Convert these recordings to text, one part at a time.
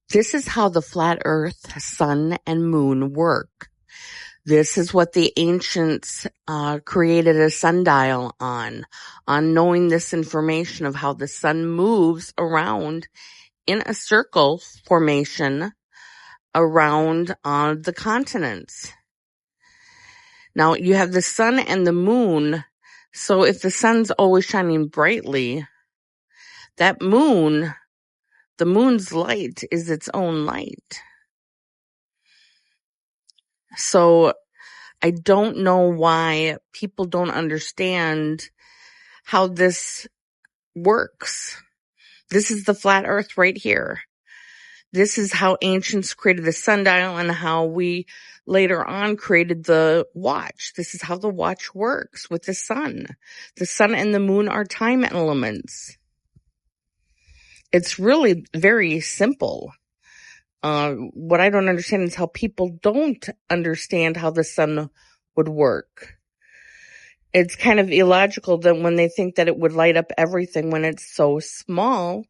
This is how the flat earth, sun, and moon work. This is what the ancients created a sundial on knowing this information of how the sun moves around in a circle formation around the continents. Now, you have the sun and the moon, so if the sun's always shining brightly, that moon, the moon's light is its own light. So I don't know why people don't understand how this works. This is the flat earth right here. This is how ancients created the sundial and how we later on created the watch. This is how the watch works with the sun. The sun and the moon are time elements. It's really very simple. What I don't understand is how people don't understand how the sun would work. It's kind of illogical that when they think that it would light up everything when it's so small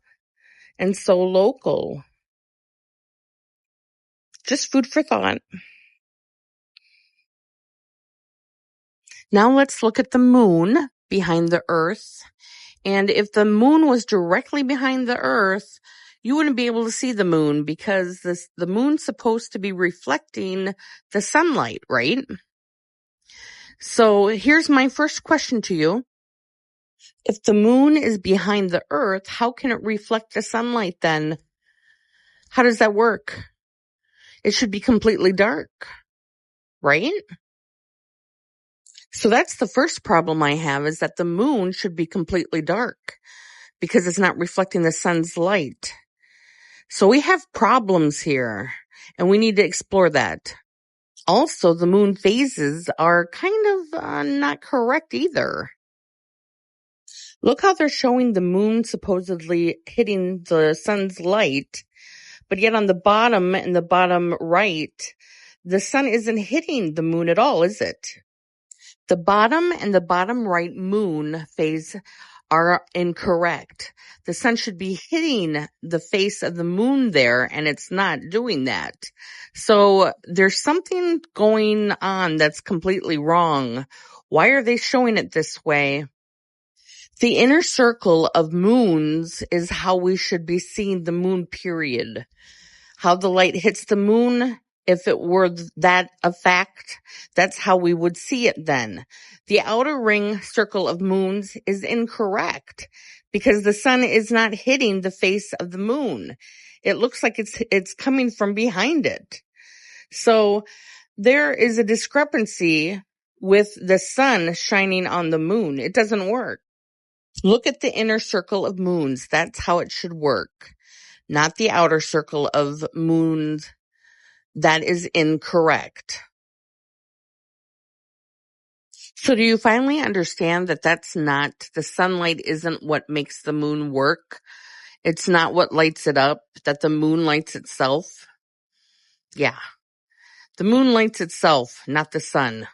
and so local. Just food for thought. Now let's look at the moon behind the earth. And if the moon was directly behind the earth, you wouldn't be able to see the moon because the moon's supposed to be reflecting the sunlight, right? So here's my first question to you. If the moon is behind the earth, how can it reflect the sunlight then? How does that work? It should be completely dark, right? So that's the first problem I have, is that the moon should be completely dark because it's not reflecting the sun's light. So we have problems here, and we need to explore that. Also, the moon phases are kind of not correct either. Look how they're showing the moon supposedly hitting the sun's light, but yet on the bottom and the bottom right, the sun isn't hitting the moon at all, is it? The bottom and the bottom right moon phase are incorrect. The sun should be hitting the face of the moon there, and it's not doing that. So there's something going on that's completely wrong. Why are they showing it this way? The inner circle of moons is how we should be seeing the moon, period. How the light hits the moon, if it were that a fact, that's how we would see it then. The outer ring circle of moons is incorrect because the sun is not hitting the face of the moon. It looks like it's coming from behind it. So there is a discrepancy with the sun shining on the moon. It doesn't work. Look at the inner circle of moons. That's how it should work, not the outer circle of moons. That is incorrect. So do you finally understand that the sunlight isn't what makes the moon work? It's not what lights it up, that the moon lights itself? Yeah. The moon lights itself, not the sun.